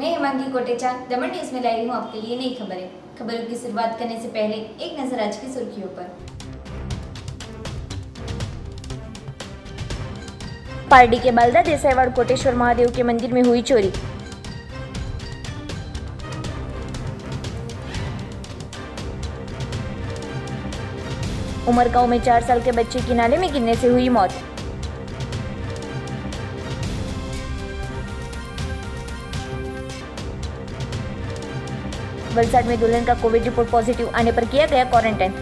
मैं हिमांगी कोटेचा दमन न्यूज में लाई हूँ आपके लिए नई खबरें। खबरों की शुरुआत करने से पहले एक नजर आज की सुर्खियों पर। पारडी के बालदा देसाईवाड़ कोटेश्वर महादेव के मंदिर में हुई चोरी। उमरगांव में 4 साल के बच्चे की नाले में गिरने से हुई मौत। वलसाड में दुल्हन का कोविड रिपोर्ट पॉजिटिव आने पर किया गया क्वारंटाइन।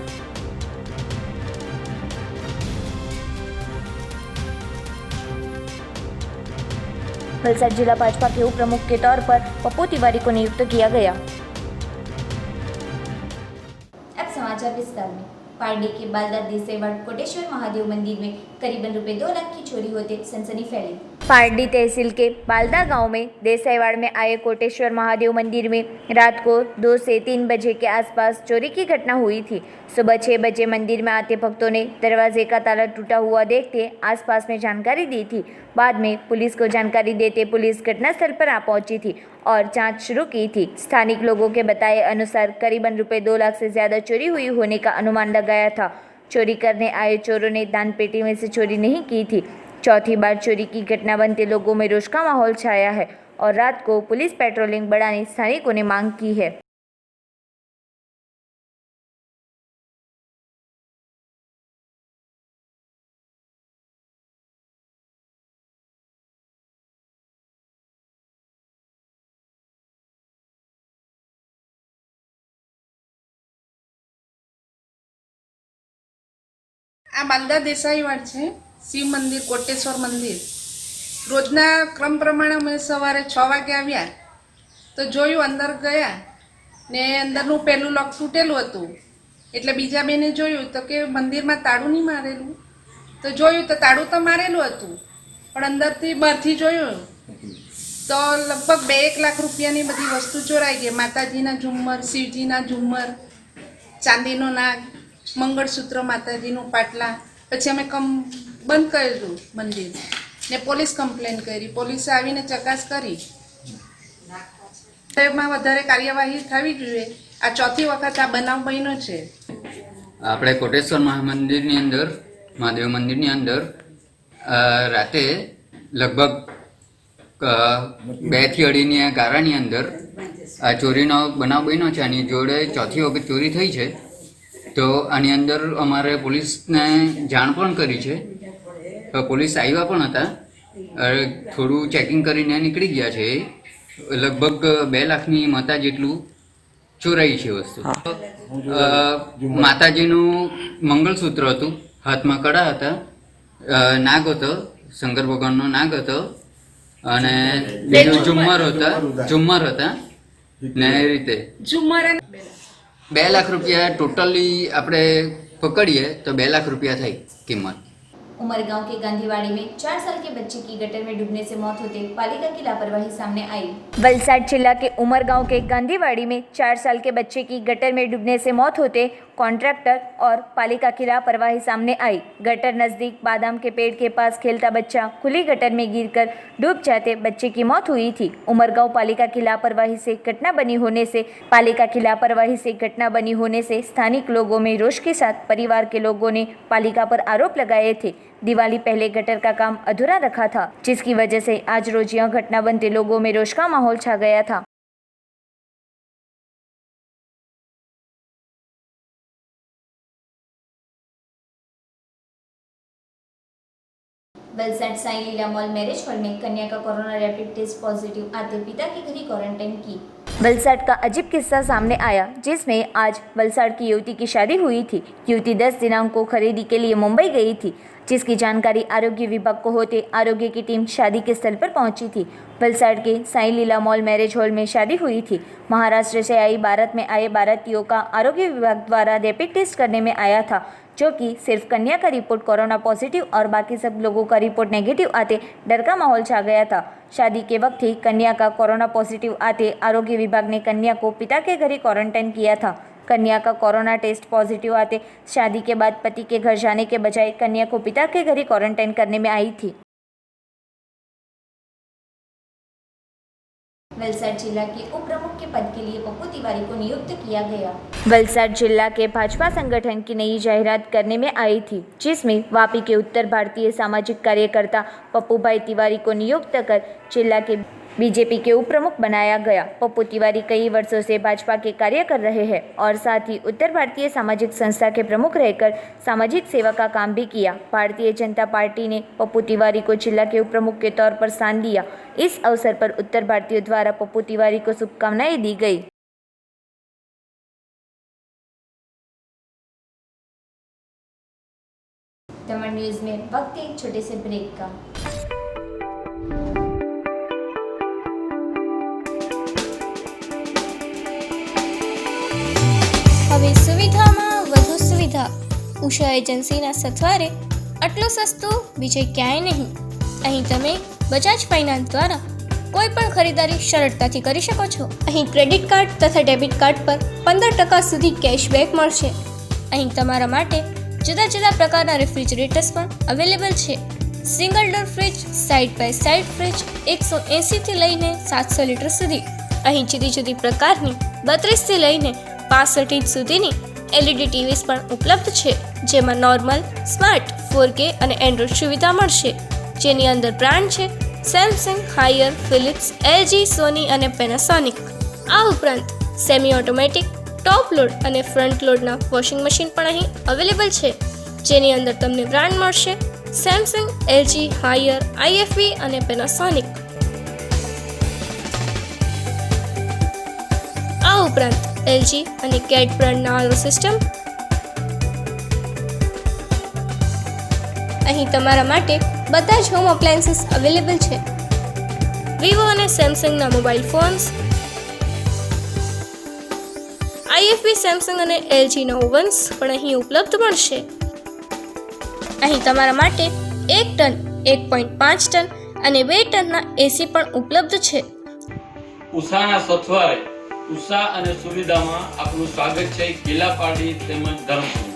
वलसाड जिला भाजपा के उप प्रमुख के तौर पर पप्पू तिवारी को नियुक्त किया गया। अब समाचार विस्तार में। पारडी के बालदा देसाईवाड़ कोटेश्वर महादेव मंदिर में करीबन ₹2 लाख की चोरी होते सनसनी फैली। पारडी तहसील के बालदा गांव में देसाईवाड़ में आए कोटेश्वर महादेव मंदिर में रात को 2 से 3 बजे के आसपास चोरी की घटना हुई थी। सुबह 6 बजे मंदिर में आते भक्तों ने दरवाजे का ताला टूटा हुआ देखते आसपास में जानकारी दी थी। बाद में पुलिस को जानकारी देते पुलिस घटनास्थल पर आ पहुंची थी और जांच शुरू की थी। स्थानिक लोगों के बताए अनुसार करीबन ₹2 लाख से ज्यादा चोरी हुई होने का अनुमान लगाया था। चोरी करने आए चोरों ने दान पेटी में से चोरी नहीं की थी। चौथी बार चोरी की घटना बनते लोगों में रोष का माहौल छाया है और रात को पुलिस पेट्रोलिंग बढ़ाने स्थानिकों ने मांग की है। આ બાલદા દેસાઈવાડ છે શિવ મંદિર કોટેશ્વર મંદિર રોજના ક્રમ પ્રમાણે અમે સવારે 6 વાગે આવ્યા તો જોયું અંદર ગયા ને અંદરનું પહેલું લોક તૂટેલું હતું એટલે બીજા બેને જોયું તો કે મંદિરમાં તાળું નહીં મારેલું તો જોયું તો તાળું તો મારેલું હતું પણ અંદરથી બહારથી જોયું તો લગભગ 2-1 લાખ રૂપિયાની બધી વસ્તુ ચોરાઈ ગઈ। માતાજીના ઝુમ્મર, શિવજીના ઝુમ્મર, ચાંદીનો નાગ, મંગળસૂત્ર, માતાજીનું પાટલા। પછી અમે બંધ કર્યું મંદિર ને પોલીસ કમ્પ્લેન કરી। પોલીસે આવીને ચકાસ કરી। એમાં વધારે કાર્યવાહી થવી જોઈએ। આ ચોથી વખત આ બનાવ બન્યો છે। આપણે કોટેશ્વર મંદિરની અંદર મહાદેવ મંદિરની અંદર રાતે લગભગ 2 થી 2.5ની આ ગારાની અંદર આ ચોરીનો બનાવ બન્યો છે। આની જોડે ચોથી વખત ચોરી થઈ છે। તો આની અંદર અમારે પોલીસને જાણ પણ કરી છે। પોલીસ આવ્યા પણ હતા, થોડું ચેકિંગ કરીને નીકળી ગયા છે। લગભગ 2 લાખની માતા જેટલું ચોરાઈ છે વસ્તુ। માતાજીનું મંગળસૂત્ર હતું, હાથમાં કડા હતા, નાગ હતો, શંકર ભગવાનનો નાગ હતો અને બીજું ઝુમ્મર હતા ને એ રીતે ઝુમ્મર 2 लाख रुपया टोटली આપણે પકડીએ તો 2 लाख रुपया થઈ કિંમત। उमरगांव के गांधीवाड़ी में 4 साल के बच्चे की गटर में डूबने से मौत होते पालिका की लापरवाही सामने आई। वलसाड जिला के उमरगांव के गांधीवाड़ी में 4 साल के बच्चे की गटर में डूबने से मौत होते कॉन्ट्रैक्टर और पालिका की लापरवाही सामने आई। गटर नजदीक बादाम के पेड़ के पास खेलता बच्चा खुली गटर में गिरकर डूब जाते बच्चे की मौत हुई थी। उमरगांव पालिका की लापरवाही से घटना बनी होने से स्थानिक लोगों में रोष के साथ परिवार के लोगों ने पालिका पर आरोप लगाए थे। दिवाली पहले गटर का काम अधूरा रखा था, जिसकी वजह से आज रोज यह घटना बनते लोगों में रोष का माहौल छा गया था। वलसाड साई लीला मॉल मैरिज हॉल में कन्या का कोरोना रैपिड टेस्ट पॉजिटिव आते पिता की घर ही क्वारंटाइन की। वलसाड का अजीब किस्सा सामने आया, जिसमें आज वलसाड की युवती की शादी हुई थी। युवती 10 दिनांक को खरीदी के लिए मुंबई गई थी, जिसकी जानकारी आरोग्य विभाग को होते आरोग्य की टीम शादी के स्थल पर पहुंची थी। वलसाड के साई लीला मॉल मैरिज हॉल में शादी हुई थी। महाराष्ट्र से आई बारात में आए बारातियों का आरोग्य विभाग द्वारा रैपिड टेस्ट करने में आया था, जो कि सिर्फ कन्या का रिपोर्ट कोरोना पॉजिटिव और बाकी सब लोगों का रिपोर्ट नेगेटिव आते डर का माहौल छा गया था। शादी के वक्त ही कन्या का कोरोना पॉजिटिव आते आरोग्य विभाग ने कन्या को पिता के घर ही क्वारंटाइन किया था। कन्या का कोरोना टेस्ट पॉजिटिव आते शादी के बाद पति के घर जाने के बजाय कन्या को पिता के घर ही क्वारंटाइन करने में आई थी। वलसाड जिला के उप प्रमुख के पद के लिए पप्पू तिवारी को नियुक्त किया गया। वलसाड जिला के भाजपा संगठन की नई जाहिरात करने में आई थी, जिसमें वापी के उत्तर भारतीय सामाजिक कार्यकर्ता पप्पू भाई तिवारी को नियुक्त कर जिला के बीजेपी के उप प्रमुख बनाया गया। पप्पू तिवारी कई वर्षों से भाजपा के कार्य कर रहे हैं और साथ ही उत्तर भारतीय सामाजिक संस्था के प्रमुख रहकर सामाजिक सेवा का काम भी किया। भारतीय जनता पार्टी ने पप्पू तिवारी को जिला के उप प्रमुख के तौर पर स्थान दिया। इस अवसर पर उत्तर भारतीयों द्वारा पप्पू तिवारी को शुभकामनाएं दी गई। दमन न्यूज में वक्त एक छोटे से ब्रेक का। હવે સુવિધામાં વધુ સુવિધા ઉષા એજન્સીના સથવારે આટલું સસ્તું બીજે ક્યાંય નહીં. અહીં તમે બજાજ ફાઇનાન્સ દ્વારા કોઈ પણ ખરીદારી સરળતાથી કરી શકો છો. અહીં ક્રેડિટ કાર્ડ તથા ડેબિટ કાર્ડ પર 15% સુધી કેશબેક મળશે. અહીં તમારા માટે જુદા જુદા પ્રકારના રેફ્રિજરેટર્સ પણ અવેલેબલ છે. Single door fridge, side by side fridge 180 થી લઈને 700 લીટર સુધી. અહીં જુદી જુદી પ્રકારની 32 થી લઈને 65 ઇંચ સુધીની LED ટીવીઝ પણ ઉપલબ્ધ છે, જેમાં નોર્મલ, સ્માર્ટ, 4K અને એન્ડ્રોઇડ સુવિધા મળશે, જેની અંદર બ્રાન્ડ છે સેમસંગ, હાયર, ફિલિપ્સ, LG, સોની અને પેનાસોનિક. આ ઉપરાંત સેમી ઓટોમેટિક, ટોપ લોડ અને ફ્રન્ટ લોડના વોશિંગ મશીન પણ અહીં અવેલેબલ છે, જેની અંદર તમને બ્રાન્ડ મળશે સેમસંગ, LG, હાયર, IFB અને પેનાસોનિક. આ ઉપરાંત LG અને કેટ બ્રાન્ડના આરો સિસ્ટમ અહીં તમારા માટે બધા જ હોમ અપ્લાયન્સીસ અવેલેબલ છે. વિવો અને સેમસંગના મોબાઈલ ફોન્સ, IFB, સેમસંગ અને LGના ઓવન્સ પણ અહીં ઉપલબ્ધ મળશે. અહીં તમારા માટે 1 ટન, 1.5 ટન અને 2 ટનના AC પણ ઉપલબ્ધ છે. ઉષાના સથવારે ઉષા અને સુવિધામાં આપનું સ્વાગત છે. ગીલાપાડી તેમજ ધરમપુરમાં.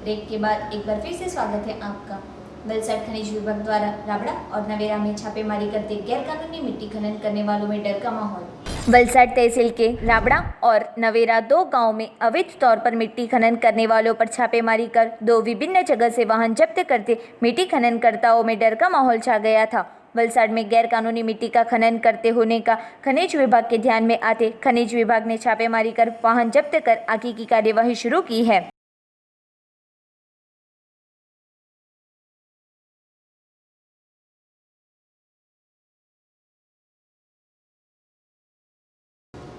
ब्रेक के बाद एक बार फिर से स्वागत है आपका। वलसाड खनिज विभाग द्वारा राबड़ा और नवेरा में छापेमारी करते गैरकानूनी मिट्टी खनन करने वालों में डर का माहौल। वलसाड तहसील के राबड़ा और नवेरा 2 गांव में अवैध तौर पर मिट्टी खनन करने वालों पर छापेमारी कर 2 विभिन्न जगह से वाहन जब्त करते मिट्टी खननकर्ताओं में डर का माहौल छा गया था। वलसाड में गैरकानूनी मिट्टी का खनन करते होने का खनिज विभाग के ध्यान में आते खनिज विभाग ने छापेमारी कर वाहन जब्त कर आगे की कार्यवाही शुरू की है।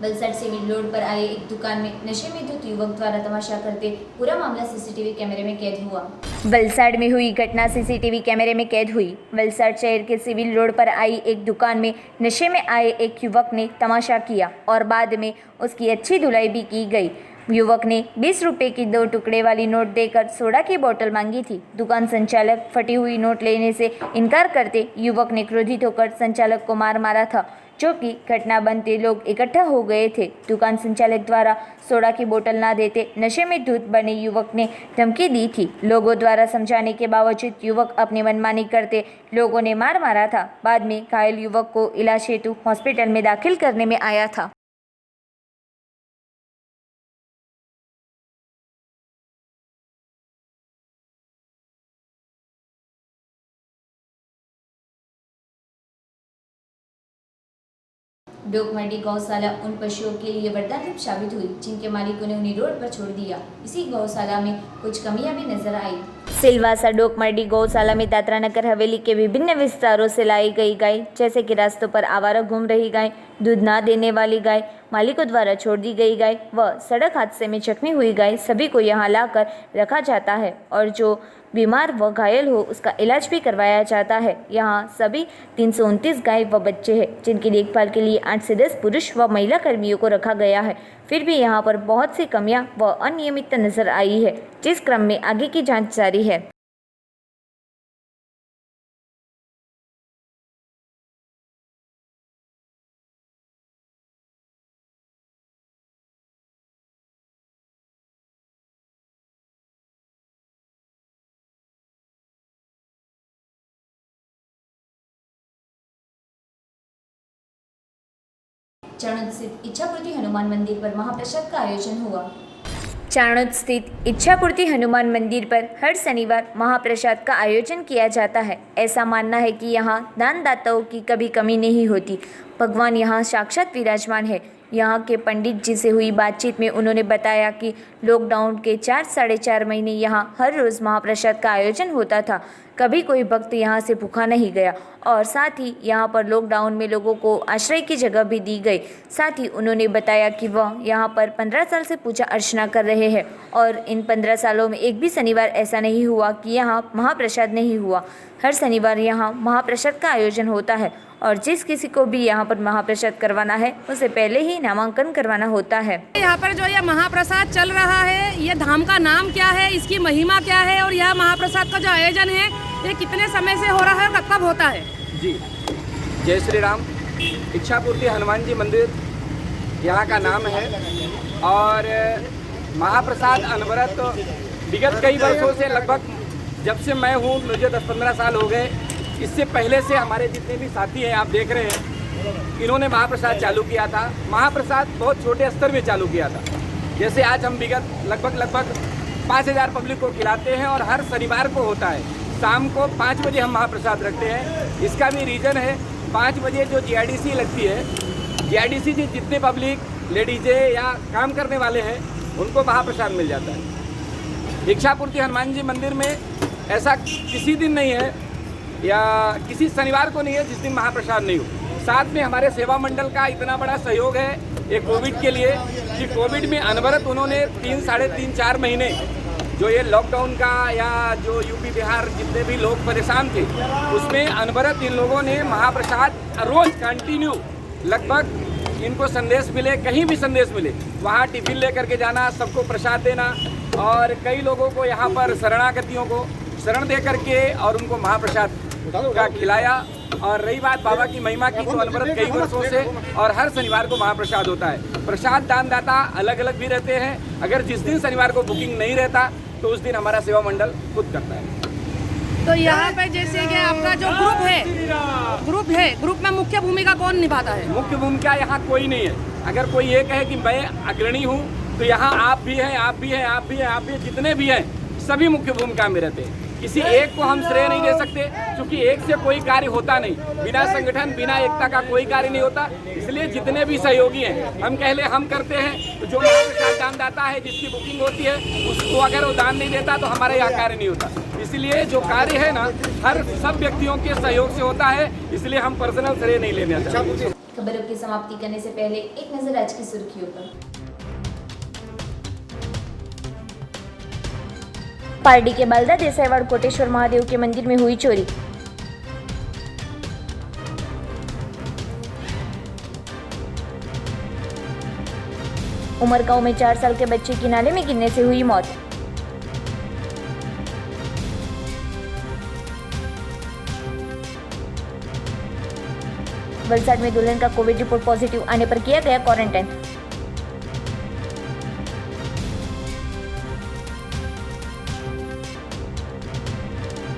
वलसाड सिविल रोड पर आए एक दुकान में नशे में धुत युवक द्वारा तमाशा करते पूरा मामला सीसीटीवी कैमरे में कैद हुआ। वलसाड में हुई घटना सीसीटीवी कैमरे में कैद हुई। वलसाड शहर के सिविल रोड पर आई एक दुकान में नशे में आए एक युवक ने तमाशा किया और बाद में उसकी अच्छी धुलाई भी की गई। युवक ने 20 रुपए की 2 टुकड़े वाली नोट देकर सोडा की बोतल मांगी थी। दुकान संचालक फटी हुई नोट लेने से इनकार करते युवक ने क्रोधित होकर संचालक को मारा था, जो कि घटना बनते लोग इकट्ठा हो गए थे। दुकान संचालक द्वारा सोडा की बोतल ना देते नशे में धुत बने युवक ने धमकी दी थी। लोगों द्वारा समझाने के बावजूद युवक अपनी मनमानी करते लोगों ने मारा था। बाद में घायल युवक को इलाज हेतु हॉस्पिटल में दाखिल करने में आया था। डोकमंडी गौशाला उन पशुओं के लिए वरदान रूप साबित हुई जिनके मालिकों ने उन्हें रोड पर छोड़ दिया। इसी गौशाला में कुछ कमियां भी नजर आई। सिलवासा डोकमंडी गौशाला में दादरा नगर हवेली के विभिन्न विस्तारों से लाई गई गाय, जैसे कि रास्तों पर आवारा घूम रही गाय, दूध ना देने वाली गाय, मालिकों द्वारा छोड़ दी गई गाय व सड़क हादसे में जख्मी हुई गाय, सभी को यहाँ लाकर रखा जाता है और जो बीमार व घायल हो उसका इलाज भी करवाया जाता है। यहाँ सभी 329 गाय व बच्चे हैं, जिनकी देखभाल के लिए 8 से 10 पुरुष व महिला कर्मियों को रखा गया है। फिर भी यहाँ पर बहुत सी कमियां व अनियमितता नजर आई है, जिस क्रम में आगे की जांच जारी है। चाणोद स्थित इच्छापूर्ति हनुमान मंदिर पर महाप्रसाद का आयोजन हुआ। चाणोद स्थित इच्छापूर्ति हनुमान मंदिर पर हर शनिवार महाप्रसाद का आयोजन किया जाता है। ऐसा मानना है कि यहाँ दानदाताओं की कभी कमी नहीं होती। भगवान यहाँ साक्षात विराजमान है। यहाँ के पंडित जी से हुई बातचीत में उन्होंने बताया कि लॉकडाउन के 4-4.5 महीने यहाँ हर रोज़ महाप्रसाद का आयोजन होता था। कभी कोई भक्त यहाँ से भूखा नहीं गया और साथ ही यहाँ पर लॉकडाउन में लोगों को आश्रय की जगह भी दी गई। साथ ही उन्होंने बताया कि वह यहाँ पर 15 साल से पूजा अर्चना कर रहे हैं और इन 15 सालों में एक भी शनिवार ऐसा नहीं हुआ कि यहाँ महाप्रसाद नहीं हुआ। हर शनिवार यहाँ महाप्रसाद का आयोजन होता है और जिस किसी को भी यहाँ पर महाप्रसाद करवाना है उसे पहले ही नामांकन करवाना होता है। यहाँ पर जो यह महाप्रसाद चल रहा है, ये धाम का नाम क्या है, इसकी महिमा क्या है और यह महाप्रसाद का जो आयोजन है ये कितने समय से हो रहा है और कब होता है? जी, जय श्री राम। इच्छापूर्ति हनुमान जी मंदिर यहाँ का नाम है और महाप्रसाद अनवरत विगत कई वर्षों से, लगभग जब से मैं हूँ मुझे 10-15 साल हो गए। इससे पहले से हमारे जितने भी साथी हैं, आप देख रहे हैं, इन्होंने महाप्रसाद चालू किया था। महाप्रसाद बहुत छोटे स्तर में चालू किया था। जैसे आज हम विगत लगभग 5000 पब्लिक को खिलाते हैं और हर शनिवार को होता है। शाम को 5 बजे हम महाप्रसाद रखते हैं। इसका भी रीज़न है, 5 बजे जो GIDC लगती है, GIDC जी जितने पब्लिक लेडीज़े या काम करने वाले हैं उनको महाप्रसाद मिल जाता है। इच्छापूर्ति हनुमान जी मंदिर में ऐसा किसी दिन नहीं है या किसी शनिवार को नहीं है जिस दिन महाप्रसाद नहीं हो। साथ में हमारे सेवा मंडल का इतना बड़ा सहयोग है ये कोविड के लिए कि कोविड में अनवरत उन्होंने 3-4 महीने जो ये लॉकडाउन का या जो यूपी बिहार जितने भी लोग परेशान थे उसमें अनवरत इन लोगों ने महाप्रसाद रोज कंटिन्यू, लगभग इनको संदेश मिले, कहीं भी संदेश मिले वहाँ टिफिन लेकर के जाना, सबको प्रसाद देना और कई लोगों को यहाँ पर शरणागतियों को शरण दे करके और उनको महाप्रसाद का खिलाया। और रही बात बाबा की महिमा की, तो अनवरत कई वर्षों से और हर शनिवार को महाप्रसाद होता है। प्रसाद दानदाता अलग अलग भी रहते हैं। अगर जिस दिन शनिवार को बुकिंग नहीं रहता तो उस दिन हमारा सेवा मंडल खुद करता है। तो यहाँ पे जैसे कि आपका जो ग्रुप में मुख्य भूमिका कौन निभाता है? मुख्य भूमिका यहाँ कोई नहीं है। अगर कोई ये कहे कि मैं अग्रणी हूँ तो यहाँ आप भी हैं, आप भी हैं, आप भी हैं, आप भी, जितने भी हैं सभी मुख्य भूमिका में रहते हैं। किसी एक को हम श्रेय नहीं दे सकते क्योंकि एक से कोई कार्य होता नहीं। बिना संगठन, बिना एकता का कोई कार्य नहीं होता। इसलिए जितने भी सहयोगी हैं, हम कहले हम करते हैं तो जो महाप्रसाद दानदाता है जिसकी बुकिंग होती है उसको अगर वो दान नहीं देता तो हमारा यहाँ कार्य नहीं होता। इसलिए जो कार्य है ना हर सब व्यक्तियों के सहयोग से होता है, इसलिए हम पर्सनल श्रेय नहीं लेना चाहते। खबरों की समाप्ति करने से पहले एक नजर आज की सुर्खियों पर। पारडी के बालदा देसाईवाड़ कोटेश्वर महादेव के मंदिर में हुई चोरी। उमरगांव में 4 साल के बच्चे की नाले में गिरने से हुई मौत। वलसाड में दुल्हन का कोविड रिपोर्ट पॉजिटिव आने पर किया गया क्वारंटाइन।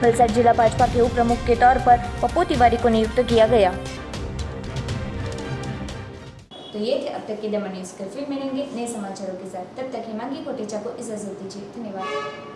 वलसाड जिला भाजपा के उप प्रमुख के तौर पर पप्पू तिवारी को नियुक्त किया गया। तो ये थे अब तक के दमन न्यूज। कल फिर मिलेंगे नए समाचारों के साथ। तब तक हिमांगी कोटेचा को इजाजत दीजिए। धन्यवाद।